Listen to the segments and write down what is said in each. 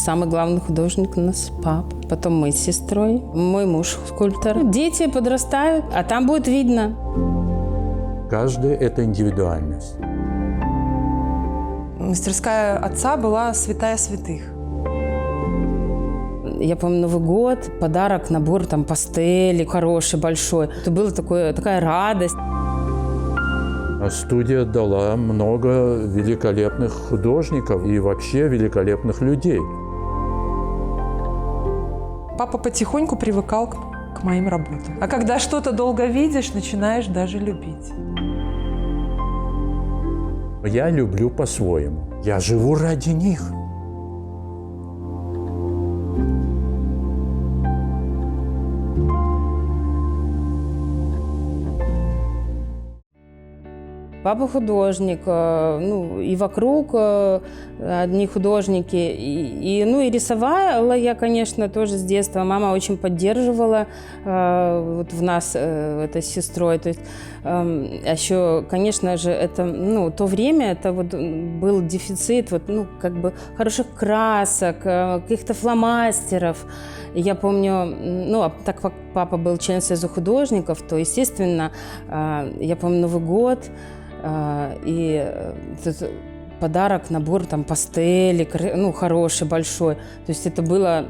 Самый главный художник у нас папа, потом мы с сестрой, мой муж скульптор. Дети подрастают, а там будет видно. Каждый – это индивидуальность. Мастерская отца была святая святых. Я помню, Новый год, подарок, набор там пастели, хороший, большой. Это была такая радость. Студия дала много великолепных художников и вообще великолепных людей. Папа потихоньку привыкал к моим работам. А когда что-то долго видишь, начинаешь даже любить. Я люблю по-своему. Я живу ради них. Папа художник, и вокруг одни художники. И рисовала я, конечно, тоже с детства. Мама очень поддерживала вот в нас это с сестрой. То есть, еще, конечно же, это, то время, это вот был дефицит хороших красок, каких-то фломастеров. Я помню, так как папа был член Союза художников, то, естественно, я помню Новый год, и подарок, набор там пастели, хороший, большой. То есть это было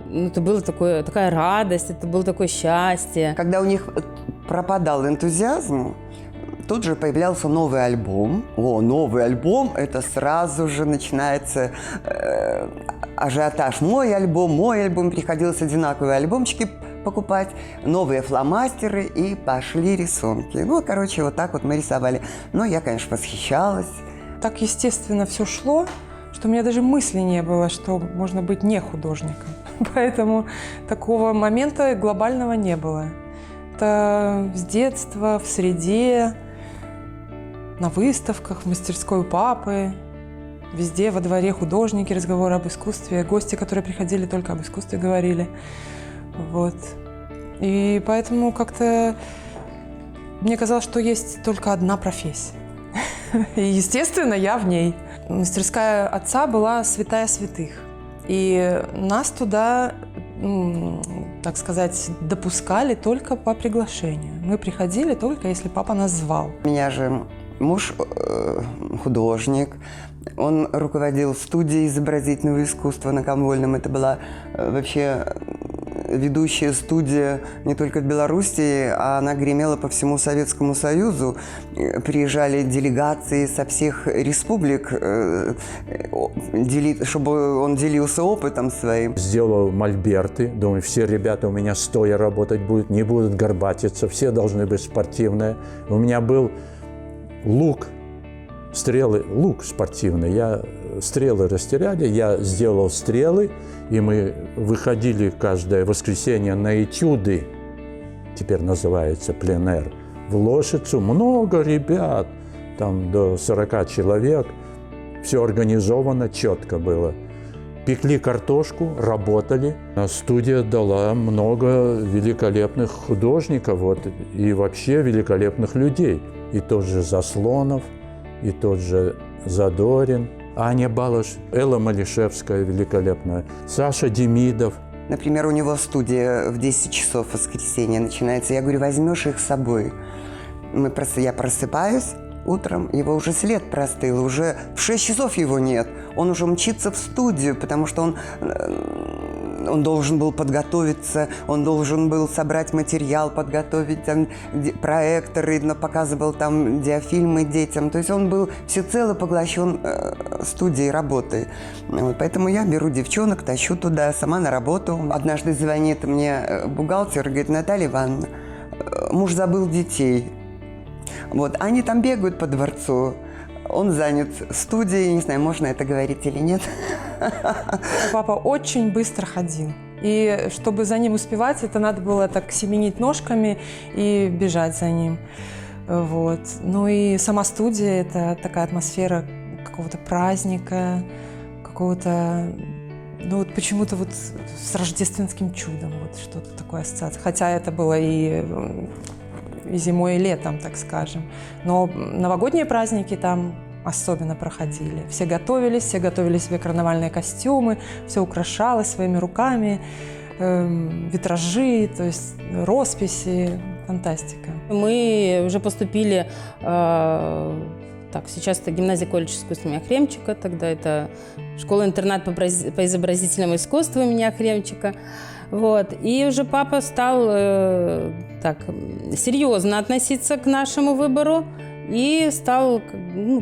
такая радость, это было такое счастье. Когда у них пропадал энтузиазм, тут же появлялся новый альбом. Новый альбом, это сразу же начинается ажиотаж. Мой альбом, приходилось одинаковые альбомчики покупать, новые фломастеры, и пошли рисунки. Вот так вот мы рисовали. Но я, конечно, восхищалась. Так естественно все шло, что у меня даже мысли не было, что можно быть не художником. Поэтому такого момента глобального не было. Это с детства, в среде, на выставках, в мастерской у папы. Везде во дворе художники, разговоры об искусстве. Гости, которые приходили, только об искусстве говорили. Вот. И поэтому как-то мне казалось, что есть только одна профессия. И, естественно, я в ней. Мастерская отца была святая святых. И нас туда, так сказать, допускали только по приглашению. Мы приходили только, если папа нас звал. У меня же муж художник. Он руководил студией изобразительного искусства на Камвольном. Это была вообще ведущая студия не только в Белоруссии, а она гремела по всему Советскому Союзу. Приезжали делегации со всех республик, чтобы он делился опытом своим. Сделал мольберты. Думаю, все ребята у меня стоя работать будут, не будут горбатиться, все должны быть спортивные. У меня был лук, лук спортивный. Стрелы растеряли, я сделал стрелы, и мы выходили каждое воскресенье на этюды, теперь называется пленэр, в Лошицу. Много ребят, там до 40 человек, все организовано, четко было. Пекли картошку, работали. Студия дала много великолепных художников и вообще великолепных людей. И тот же Заслонов, и тот же Задорин, Аня Балаш, Элла Малишевская великолепная, Саша Демидов. Например, у него студия в 10 часов в воскресенье начинается. Я говорю, возьмешь их с собой. Я просыпаюсь утром, его уже след простыл, уже в 6 часов его нет. Он уже мчится в студию, потому что он должен был подготовиться, он должен был собрать материал, подготовить там проекторы, показывал там диафильмы детям. То есть он был всецело поглощен студией работы. Поэтому я беру девчонок, тащу туда, сама на работу. Однажды звонит мне бухгалтер, говорит, Наталья Ивановна, муж забыл детей. Они там бегают по дворцу. Он занят студией, не знаю, можно это говорить или нет. Папа очень быстро ходил. И чтобы за ним успевать, это надо было так семенить ножками и бежать за ним. И сама студия – это такая атмосфера какого-то праздника, какого-то, почему-то с рождественским чудом, что-то такое ассоциация. Хотя это было и зимой, и летом, так скажем. Но новогодние праздники там особенно проходили. Все готовились себе карнавальные костюмы, все украшалось своими руками, витражи, то есть росписи, фантастика. Мы уже поступили, сейчас это гимназия колледж искусств имени Хремчика, тогда это школа-интернат по изобразительному искусству имени Хремчика. Вот. И уже папа стал серьезно относиться к нашему выбору и стал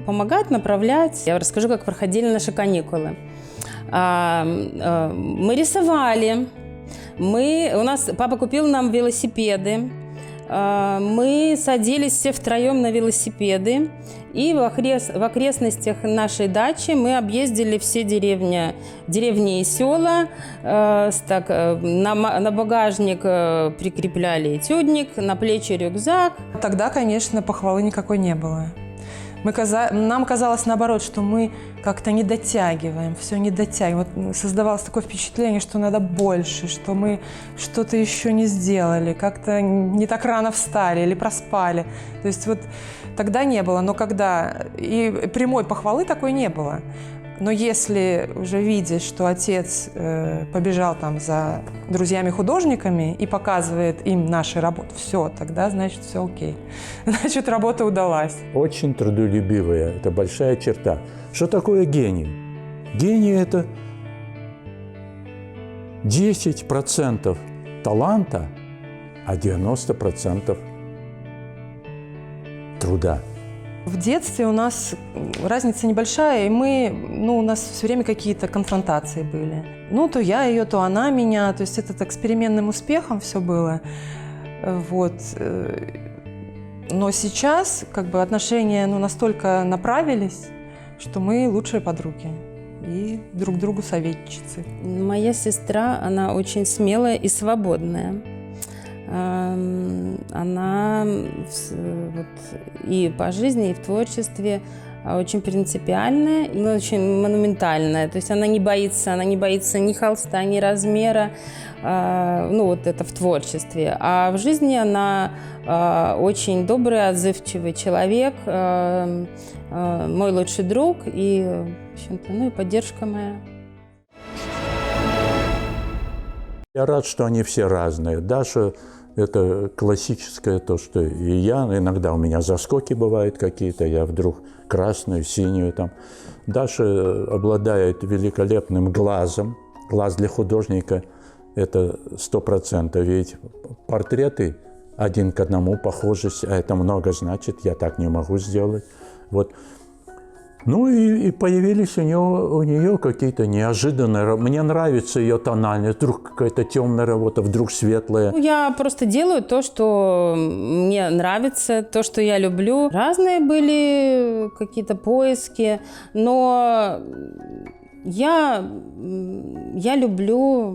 помогать, направлять. Я расскажу, как проходили наши каникулы. Мы рисовали, папа купил нам велосипеды, мы садились все втроем на велосипеды, и в окрестностях нашей дачи мы объездили все деревни и села. На багажник прикрепляли этюдник, на плечи рюкзак. Тогда, конечно, похвалы никакой не было. Нам казалось, наоборот, что мы как-то не дотягиваем, все не дотягиваем. Вот создавалось такое впечатление, что надо больше, что мы что-то еще не сделали, как-то не так рано встали или проспали. То есть вот тогда не было, но когда... И прямой похвалы такой не было. Но если уже видишь, что отец побежал там за друзьями-художниками и показывает им наши работы, все, тогда, значит, все окей. Значит, работа удалась. Очень трудолюбивая, это большая черта. Что такое гений? Гений – это 10% таланта, а 90% труда. В детстве у нас разница небольшая, и у нас все время какие-то конфронтации были. То я ее, то она меня, то есть это так с переменным успехом все было. Вот. Но сейчас отношения настолько направились, что мы лучшие подруги и друг другу советчицы. Моя сестра, она очень смелая и свободная. Она и по жизни, и в творчестве очень принципиальная и очень монументальная. То есть она не боится ни холста, ни размера. Это в творчестве. А в жизни она очень добрый, отзывчивый человек, мой лучший друг и, в общем-то, и поддержка моя. Я рад, что они все разные. Даша – это классическое то, что и я. Иногда у меня заскоки бывают какие-то, я вдруг красную, синюю там. Даша обладает великолепным глазом. Глаз для художника – это 100%. Ведь портреты один к одному похожесть, а это много значит, я так не могу сделать. Вот. И появились у нее какие-то неожиданные... Мне нравится ее тональность. Вдруг какая-то темная работа, вдруг светлая. Я просто делаю то, что мне нравится, то, что я люблю. Разные были какие-то поиски, но я люблю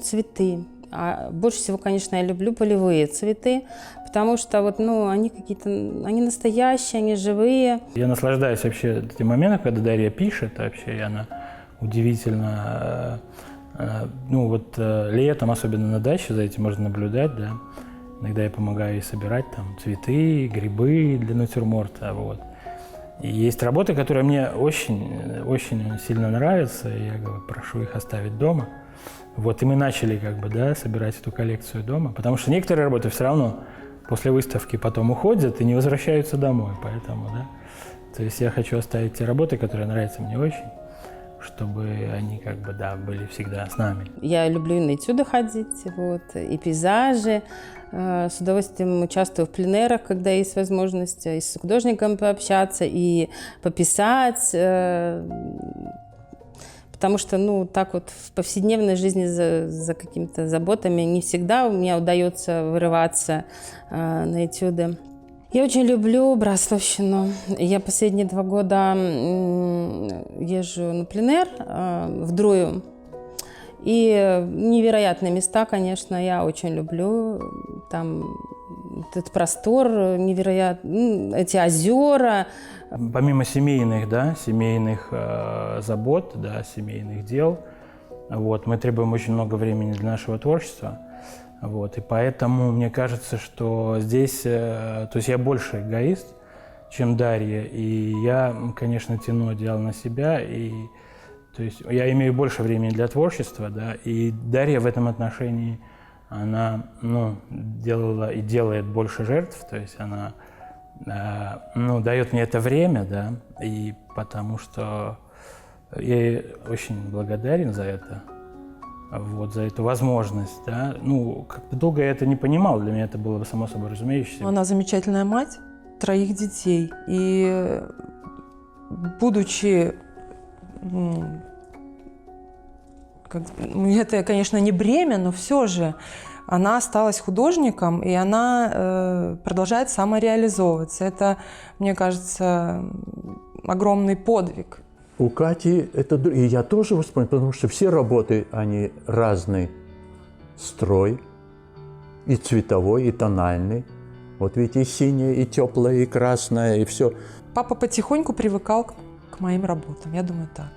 цветы. А больше всего, конечно, я люблю полевые цветы, потому что они настоящие, они живые. Я наслаждаюсь вообще этим моментом, когда Дарья пишет вообще, и она удивительно, летом, особенно на даче, за этим можно наблюдать, да. Иногда я помогаю ей собирать там цветы, грибы для натюрморта, вот. И есть работы, которые мне очень, очень сильно нравятся, и я прошу их оставить дома. Вот, и мы начали собирать эту коллекцию дома, потому что некоторые работы все равно после выставки потом уходят и не возвращаются домой, поэтому, да. То есть я хочу оставить те работы, которые нравятся мне очень, чтобы они были всегда с нами. Я люблю и на этюды ходить, и пейзажи. С удовольствием участвую в пленэрах, когда есть возможность и с художником пообщаться, и пописать. Потому что, в повседневной жизни за какими-то заботами не всегда у меня удается вырываться на этюды. Я очень люблю Браславщину. Я последние 2 года езжу на пленэр в Друю. И невероятные места, конечно, я очень люблю. Там этот простор невероятный, эти озера. Помимо семейных забот, семейных дел, мы требуем очень много времени для нашего творчества. И поэтому мне кажется, что здесь, то есть я больше эгоист, чем Дарья. И я, конечно, тяну одеяло на себя. И, то есть я имею больше времени для творчества, да, и Дарья в этом отношении, она, делала и делает больше жертв, то есть она, дает мне это время, да, и потому что я ей очень благодарен за это, вот, за эту возможность, да. Как-то долго я это не понимал, для меня это было само собой разумеющееся. Она замечательная мать 3 детей, и будучи, это, конечно, не бремя, но все же она осталась художником, и она продолжает самореализовываться. Это, мне кажется, огромный подвиг. У Кати это... И я тоже воспринимаю, потому что все работы, они разный строй, и цветовой, и тональный. Вот ведь и синее, и теплое, и красное, и все. Папа потихоньку привыкал к моим работам, я думаю, так.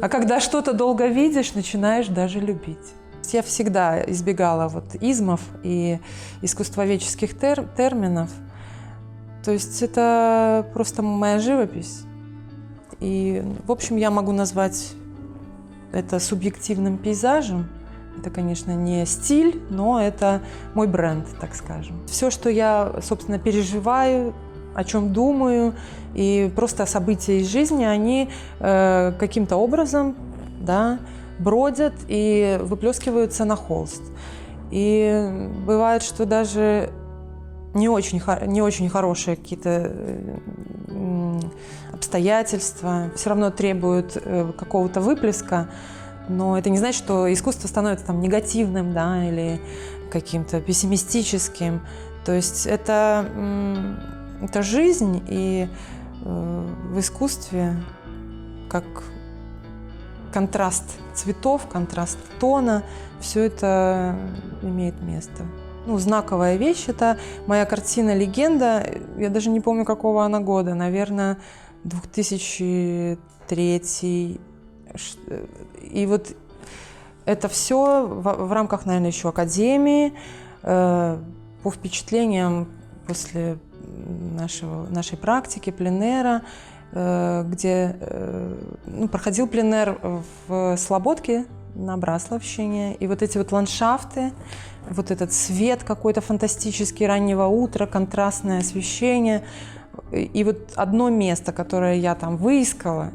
А когда что-то долго видишь, начинаешь даже любить. Я всегда избегала измов и искусствоведческих терминов. То есть это просто моя живопись. И, в общем, я могу назвать это субъективным пейзажем. Это, конечно, не стиль, но это мой бренд, так скажем. Все, что я, собственно, переживаю, о чем думаю, и просто события из жизни, они каким-то образом, да, бродят и выплескиваются на холст. И бывает, что даже не очень хорошие какие-то обстоятельства все равно требуют какого-то выплеска, но это не значит, что искусство становится там негативным, да, или каким-то пессимистическим. То есть это жизнь, и в искусстве как контраст цветов, контраст тона, все это имеет место. Знаковая вещь – это моя картина «Легенда». Я даже не помню, какого она года. Наверное, 2003. И вот это все в рамках, наверное, еще академии. По впечатлениям после нашей практики, пленэра, где проходил пленэр в Слободке на Браславщине. И вот эти ландшафты, вот этот свет какой-то фантастический раннего утра, контрастное освещение. И вот одно место, которое я там выискала,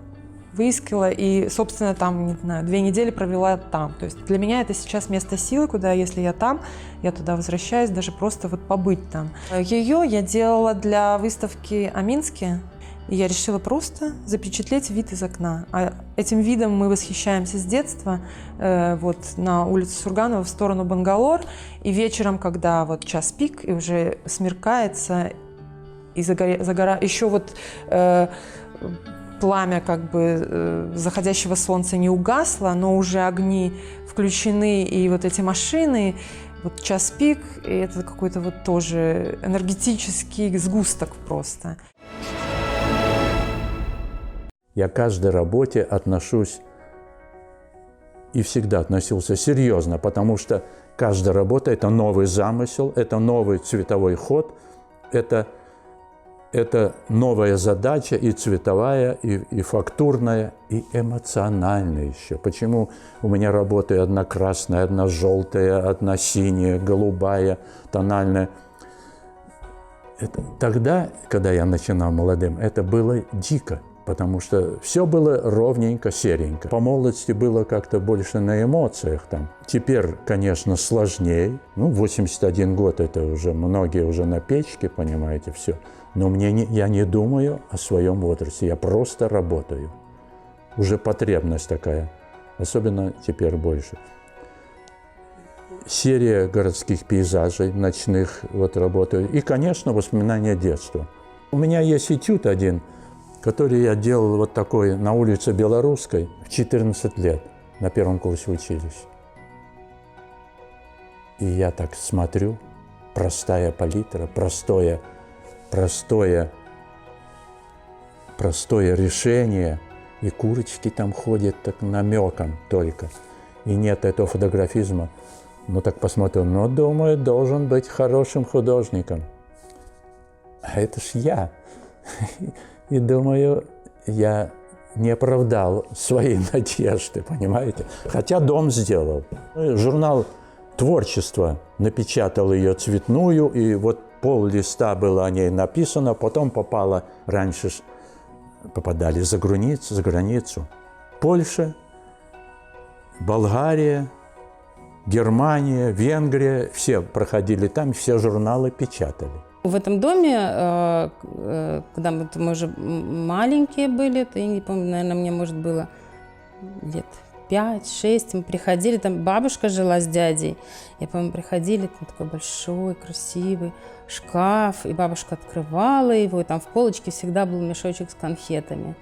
и, собственно, там, не знаю, 2 недели провела там. То есть для меня это сейчас место силы, куда, если я там, я туда возвращаюсь, даже просто побыть там. Ее я делала для выставки о Минске, и я решила просто запечатлеть вид из окна. А этим видом мы восхищаемся с детства, на улицу Сурганова в сторону Бангалор. И вечером, когда час пик, и уже смеркается, и еще пламя заходящего солнца не угасло, но уже огни включены, и эти машины, час пик, и это какой-то тоже энергетический сгусток просто. Я к каждой работе отношусь и всегда относился серьезно, потому что каждая работа – это новый замысел, это новый цветовой ход, это новая задача и цветовая, и фактурная, и эмоциональная еще. Почему у меня работы одна красная, одна желтая, одна синяя, голубая, тональная? Тогда, когда я начинал молодым, это было дико. Потому что все было ровненько, серенько. По молодости было как-то больше на эмоциях там. Теперь, конечно, сложнее. 81 год, это уже многие уже на печке, понимаете, все. Но я не думаю о своем возрасте, я просто работаю. Уже потребность такая, особенно теперь больше. Серия городских пейзажей, ночных работаю. И, конечно, воспоминания детства. У меня есть этюд один, который я делал такой на улице Белорусской в 14 лет, на 1 курсе училища. И я так смотрю, простая палитра, простое решение, и курочки там ходят так намеком только, и нет этого фотографизма. Так посмотрел, думаю, должен быть хорошим художником. А это ж я. И думаю, я не оправдал свои надежды, понимаете? Хотя дом сделал. Журнал «Творчество» напечатал ее цветную, и вот пол-листа было о ней написано, потом попадали за границу. Польша, Болгария, Германия, Венгрия, все проходили там, все журналы печатали. В этом доме, когда мы уже маленькие были, это, я не помню, наверное, мне, может, было лет 5-6, мы приходили, там бабушка жила с дядей, я помню, приходили, там такой большой, красивый шкаф, и бабушка открывала его, и там в полочке всегда был мешочек с конфетами.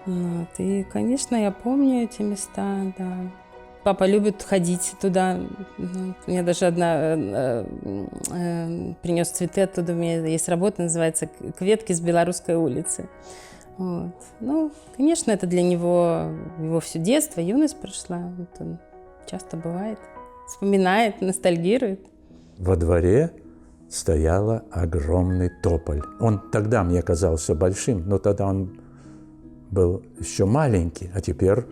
Вот. И, конечно, я помню эти места, да. Папа любит ходить туда. Мне даже одна принес цветы оттуда. У меня есть работа, называется «Кветки с Белорусской улицы». Вот. Ну, конечно, это для него его все детство, юность прошла. Вот он часто бывает, вспоминает, ностальгирует. Во дворе стоял огромный тополь. Он тогда мне казался большим, но тогда он был еще маленький, а теперь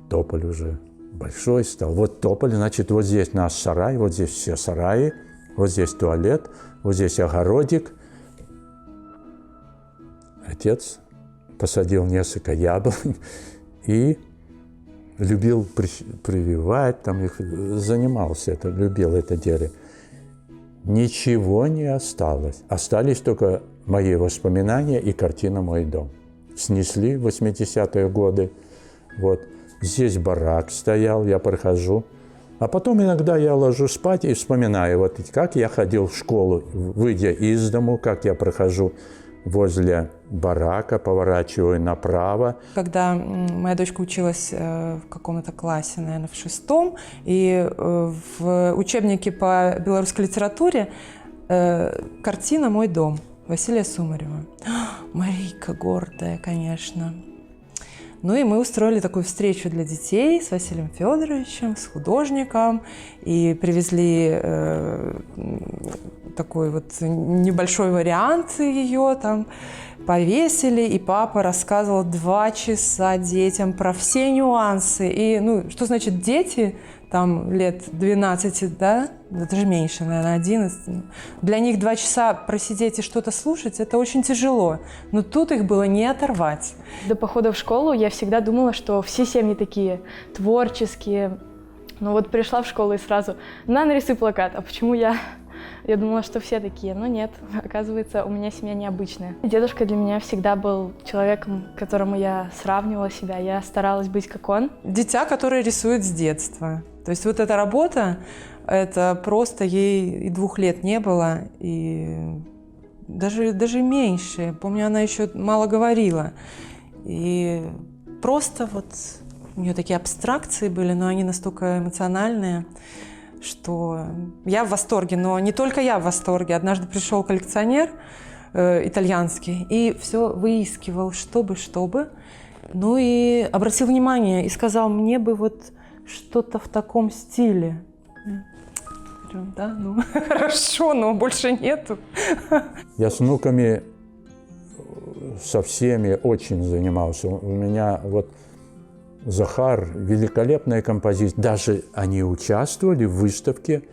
тополь уже большой стал. Вот тополь, значит, вот здесь наш сарай, вот здесь все сараи, вот здесь туалет, вот здесь огородик. Отец посадил несколько яблонь и любил прививать, там их занимался, любил это дело. Ничего не осталось. Остались только мои воспоминания и картина «Мой дом». Снесли в 80-е годы. Вот. Здесь барак стоял, я прохожу. А потом иногда я ложусь спать и вспоминаю, вот как я ходил в школу, выйдя из дому, как я прохожу возле барака, поворачиваю направо. Когда моя дочка училась в каком-то классе, наверное, в 6-м, и в учебнике по белорусской литературе картина «Мой дом» Василия Сумарева. Марийка гордая, конечно. Ну и мы устроили такую встречу для детей с Василием Федоровичем, с художником, и привезли такой вот небольшой вариант ее, там повесили, и папа рассказывал 2 часа детям про все нюансы. И, ну, что значит дети, там, лет 12, да, даже меньше, наверное, 11. Для них 2 часа просидеть и что-то слушать, это очень тяжело. Но тут их было не оторвать. До похода в школу я всегда думала, что все семьи такие творческие. Но вот пришла в школу и сразу: на, нарисуй плакат. А почему я? Я думала, что все такие, но нет. Оказывается, у меня семья необычная. Дедушка для меня всегда был человеком, к которому я сравнивала себя. Я старалась быть как он. Дитя, которое рисует с детства. То есть вот эта работа, это просто ей и 2 лет не было, и даже меньше. Помню, она еще мало говорила. И просто вот у нее такие абстракции были, но они настолько эмоциональные, что я в восторге. Но не только я в восторге. Однажды пришел коллекционер итальянский и все выискивал, чтобы. Ну и обратил внимание и сказал: мне бы вот что-то в таком стиле. Я говорю: да, ну хорошо, но больше нету. Я с внуками со всеми очень занимался. У меня вот Захар, великолепная композиция. Даже они участвовали в выставке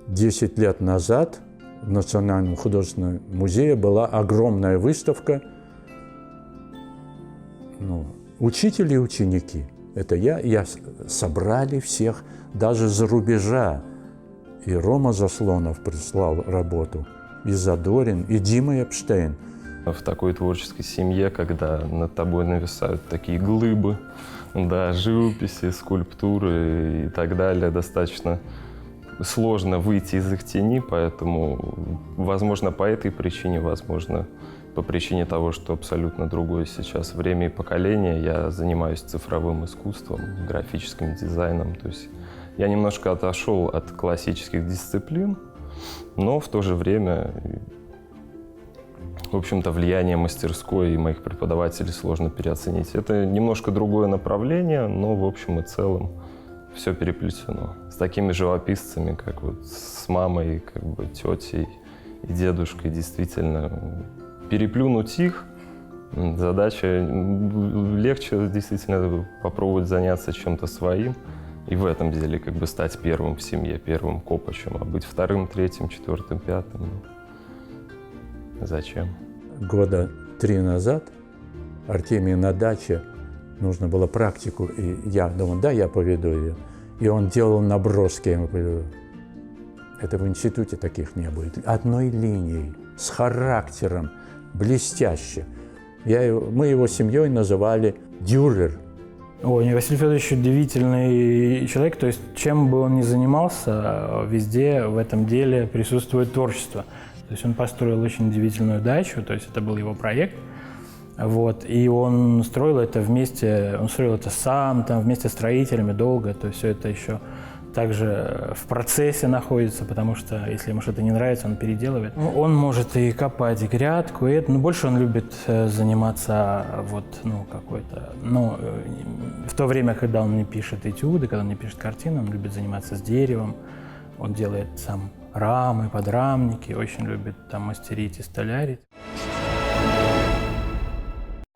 10 лет назад. В Национальном художественном музее была огромная выставка. Ну, учитель и ученики. Это я собрали всех, даже за рубежа. И Рома Заслонов прислал работу, и Задорин, и Дима Эпштейн. В такой творческой семье, когда над тобой нависают такие глыбы, да, живописи, скульптуры и так далее, достаточно сложно выйти из их тени, поэтому, возможно, по этой причине, возможно, по причине того, что абсолютно другое сейчас время и поколение, я занимаюсь цифровым искусством, графическим дизайном. То есть я немножко отошел от классических дисциплин, но в то же время, в общем-то, влияние мастерской и моих преподавателей сложно переоценить. Это немножко другое направление, но в общем и целом все переплетено. С такими живописцами, как вот с мамой, как бы тетей и дедушкой, действительно переплюнуть их задача. Легче действительно попробовать заняться чем-то своим и в этом деле как бы стать первым в семье, первым копачем, а быть вторым, третьим, четвертым, пятым. Зачем? Года 3 назад Артемию на даче нужно было практику, и я думал, да, я поведу ее. И он делал наброски, я ему говорю, это в институте таких не будет. Одной линией, с характером, блестяще. Мы его семьей называли «Дюрер». Ой, Василий Федорович удивительный человек, то есть чем бы он ни занимался, везде в этом деле присутствует творчество. То есть он построил очень удивительную дачу, то есть это был его проект. Вот, и он строил это вместе, он строил это сам, там, вместе с строителями долго, то есть все это еще также в процессе находится, потому что если ему что-то не нравится, он переделывает. Он может и копать грядку, и это, но больше он любит заниматься вот, в то время, когда он не пишет этюды, когда он не пишет картины, он любит заниматься с деревом, он делает сам рамы, подрамники, очень любит там мастерить и столярить.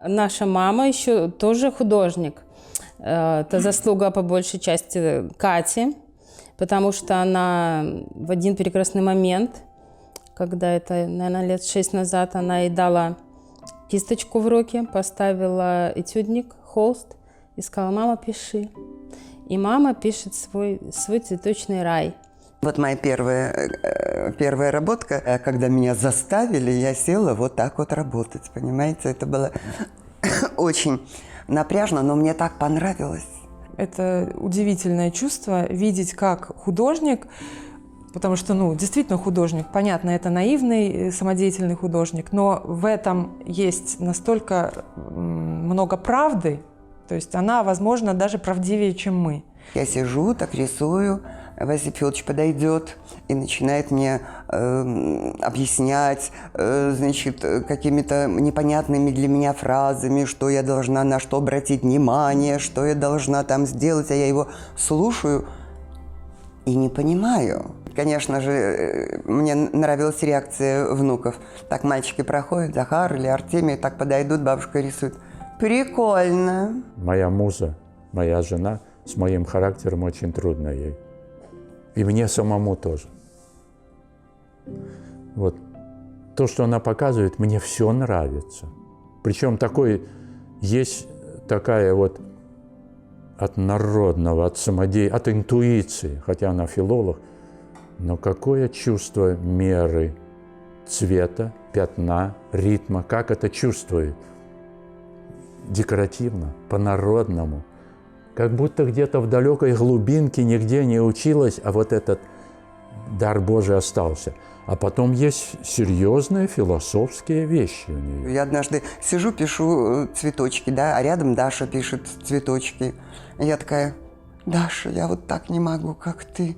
Наша мама еще тоже художник. Это заслуга по большей части Кати, потому что она в один прекрасный момент, когда это, наверное, лет 6 назад, она ей дала кисточку в руки, поставила этюдник, холст и сказала: «Мама, пиши». И мама пишет свой цветочный рай. Вот моя первая работка, когда меня заставили, я села вот так вот работать, понимаете? Это было очень напряжно, но мне так понравилось. Это удивительное чувство видеть, как художник, потому что, действительно художник, понятно, это наивный, самодеятельный художник, но в этом есть настолько много правды, то есть она, возможно, даже правдивее, чем мы. Я сижу, так рисую, Василий Федорович подойдет и начинает мне объяснять, какими-то непонятными для меня фразами, что я должна, на что обратить внимание, что я должна там сделать, а я его слушаю и не понимаю. Конечно же, мне нравилась реакция внуков. Так мальчики проходят, Захар или Артемий, так подойдут, бабушка рисует. Прикольно. Моя муза, моя жена, с моим характером очень трудно ей. И мне самому тоже. Вот. То, что она показывает, мне все нравится. Причем есть такая вот от народного, от интуиции, хотя она филолог, но какое чувство меры, цвета, пятна, ритма, как это чувствует. Декоративно, по-народному. Как будто где-то в далекой глубинке нигде не училась, а вот этот дар Божий остался. А потом есть серьезные философские вещи у нее. Я однажды сижу, пишу цветочки, да, а рядом Даша пишет цветочки. И я такая: Даша, я вот так не могу, как ты.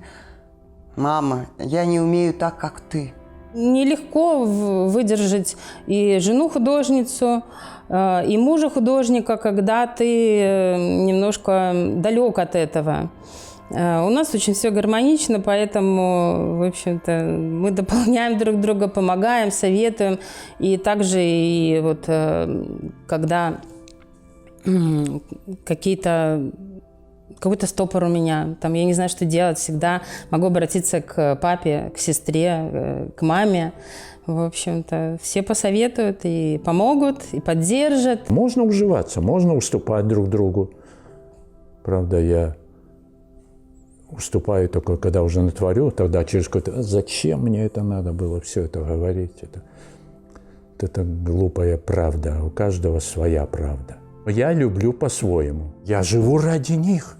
Мама, я не умею так, как ты. Нелегко выдержать и жену художницу, и мужа художника, когда ты немножко далек от этого. У нас очень все гармонично, поэтому, в общем-то, мы дополняем друг друга, помогаем, советуем. И также и вот когда какой-то стопор у меня, там, я не знаю, что делать, всегда могу обратиться к папе, к сестре, к маме. В общем-то, все посоветуют и помогут, и поддержат. Можно уживаться, можно уступать друг другу. Правда, я уступаю только, когда уже натворю, тогда через какое-то... Зачем мне это надо было все это говорить? Это глупая правда, у каждого своя правда. Я люблю по-своему. Я живу ради них.